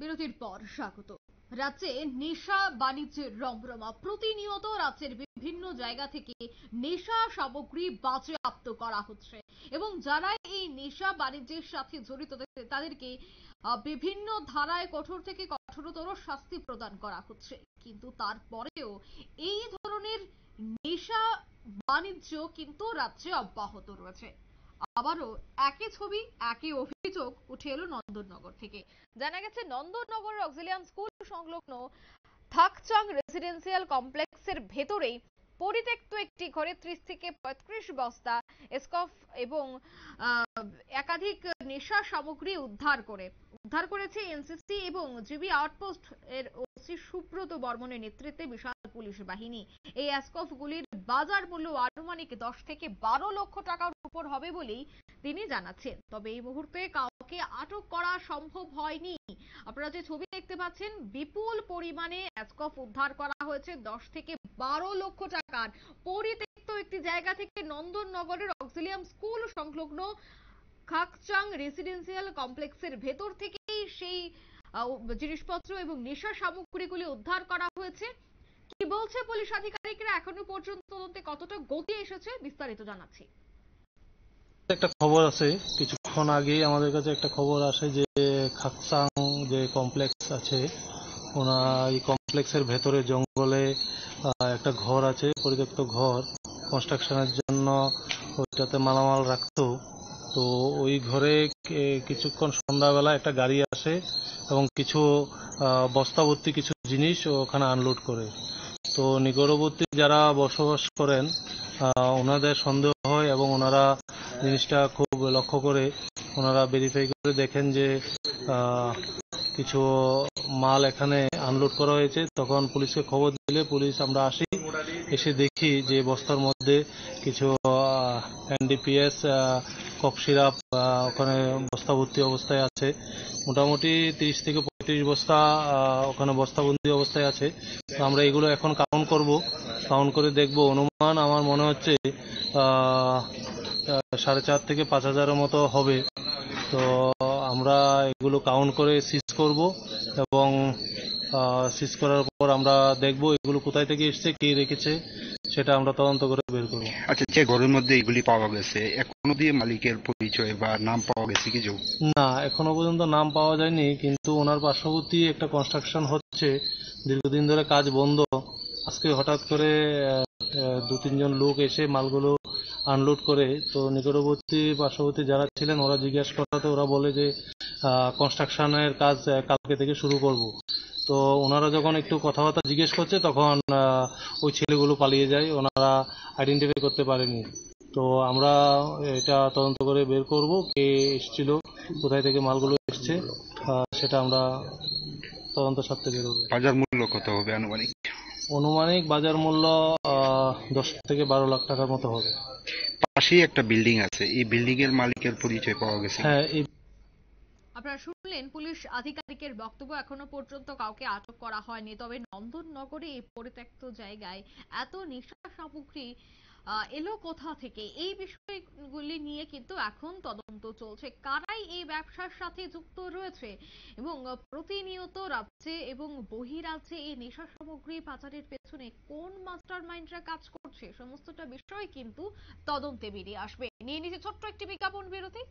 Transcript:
বিরতির পর স্বাগত। রাজ্যে নেশা বাণিজ্যের রমরমা। প্রতিনিয়ত রাজ্যের বিভিন্ন জায়গা থেকে নেশা সামগ্রী বাজেয়াপ্ত করা হচ্ছে এবং যারা এই নেশা বাণিজ্যের সাথে জড়িত তাদেরকে বিভিন্ন ধারায় কঠোর থেকে কঠোরতর শাস্তি প্রদান করা হচ্ছে। কিন্তু তারপরেও এই ধরনের নেশা বাণিজ্য কিন্তু রাজ্যে অব্যাহত রয়েছে। আবারও একই ছবি, একই অভিযোগ উঠে এলো নন্দননগর থেকে। জানা গেছে নন্দননগরের অক্সিলিয়াম স্কুল সংলগ্ন থাকচাং রেসিডেন্সিয়াল কমপ্লেক্সের ভেতরেই পরিত্যক্ত একটি ঘরে 30 থেকে 35 বস্তা এসকফ এবং একাধিক নেশা সামগ্রী উদ্ধার করেছে এনসিসি এবং জিবি আউটপোস্ট এর ওসি সুব্রত বর্মনের নেতৃত্বে বিশাল পুলিশ বাহিনী। এই এসকফ গুলির বাজার মূল্য আনুমানিক 10 থেকে 12 লক্ষ টাকার উপর হবে বলেই তিনি জানাচ্ছেন। তবে এই মুহূর্তে কাউকে আটক করা সম্ভব হয়নি। আপনারা যে ছবি দেখতে পাচ্ছেন, বিপুল পরিমাণে এসকফ উদ্ধার করা হয়েছে 10 থেকে 12 লক্ষ টাকার। পরিত্যক্ত একটি জায়গা থেকে নন্দননগরের অক্সিলিয়াম স্কুল সংলগ্ন খাকচাং রেসিডেন্সিয়াল কমপ্লেক্সের ভেতর থেকেই সেই জিনিসপত্র এবং নেশা সামগ্রীগুলি উদ্ধার করা হয়েছে। কি বলছে পুলিশ আধিকারিকরা, এখনো পর্যন্ত তদন্তে কতটা গতি এসেছে, বিস্তারিত জানাচ্ছি। একটা খবর আছে, কিছুক্ষণ আগে আমাদের কাছে একটা খবর আসে যে খাকসাং যে কমপ্লেক্স আছে, এই কমপ্লেক্সের ভেতরে জঙ্গলে একটা ঘর আছে, পরিত্যক্ত ঘর, কনস্ট্রাকশনের জন্য ওইটাতে মালামাল রাখতো। তো ওই ঘরে কিছুক্ষণ সন্ধ্যাবেলা একটা গাড়ি আসে এবং কিছু বস্তা ভর্তি কিছু জিনিস ওখানে আনলোড করে। তো নিকটবর্তী যারা বসবাস করেন ওনাদের সন্দেহ হয় এবং ওনারা জিনিসটা খুব লক্ষ্য করে ওনারা ভেরিফাই করে দেখেন যে কিছু মাল এখানে আনলোড করা হয়েছে। তখন পুলিশকে খবর দিলে আমরা আসি, এসে দেখি যে বস্তার মধ্যে কিছু এনডিপিএস কফ সিরাপ ওখানে বস্তা ভর্তি অবস্থায় আছে। মোটামুটি 30 থেকে 35 বস্তা ওখানে বস্তাবন্দি অবস্থায় আছে। তো আমরা এগুলো এখন কাউন্ট করে দেখব। অনুমান আমার মনে হচ্ছে 4,500 থেকে 5,000-এর মতো হবে। তো আমরা এগুলো কাউন্ট করে সিজ করব এবং সিজ করার পর আমরা দেখব এগুলো কোথায় থেকে এসেছে, কে রেখেছে, সেটা আমরা তদন্ত করে বের করব। আচ্ছা, যে ঘরের মধ্যে এগুলি পাওয়া গেছে, এখনো দিয়ে মালিকের পরিচয় বা নাম পাওয়া গেছে কিছু? না, এখনো পর্যন্ত নাম পাওয়া যায়নি, কিন্তু ওনার পার্শ্ববর্তী একটা কনস্ট্রাকশন হচ্ছে, দীর্ঘদিন ধরে কাজ বন্ধ। আজকে হঠাৎ করে 2-3 জন লোক এসে মালগুলো আনলোড করে। তো নিকটবর্তী পার্শ্ববর্তী যারা ছিলেন ওরা জিজ্ঞাসা করাতে ওরা বলে যে কনস্ট্রাকশনের কাজ কালকে থেকে শুরু করব। তো ওনারা যখন একটু কথাবার্তা জিজ্ঞেস করছে তখন ওই ছেলেগুলো পালিয়ে যায়, ওনারা আইডেন্টিফাই করতে পারেনি। তো আমরা এটা তদন্ত করে বের করব কে এসেছিল, কোথায় থেকে মালগুলো এসছে, সেটা আমরা তদন্ত সাথে বের হবে। বাজার মূল্য কত হবে আনুমানিক? আনুমানিক বাজার মূল্য 10 থেকে 12 লাখ টাকার মতো হবে। পাশেই একটা বিল্ডিং আছে, এই বিল্ডিং এর মালিকের পরিচয় পাওয়া গেছে? হ্যাঁ, আপনারা শুনলেন পুলিশ আধিকারিকের বক্তব্য। এখনো পর্যন্ত কাউকে আটক করা হয়নি। তবে নন্দননগরে এই পরিত্যক্ত জায়গায় এত নেশা সামগ্রী এলো কোথা থেকে, এই বিষয়গুলি নিয়ে কিন্তু এখন তদন্ত চলছে। কারাই এই ব্যবসার সাথে যুক্ত রয়েছে এবং প্রতিনিয়ত রাজ্যে এবং বহিরাজ্যে এই নেশা সামগ্রী পাচারের পেছনে কোন মাস্টার মাইন্ডরা কাজ করছে, সমস্তটা বিষয় কিন্তু তদন্তে বেরিয়ে আসবে। নিয়ে নিচে ছোট্ট একটি বিজ্ঞাপন বিরতি।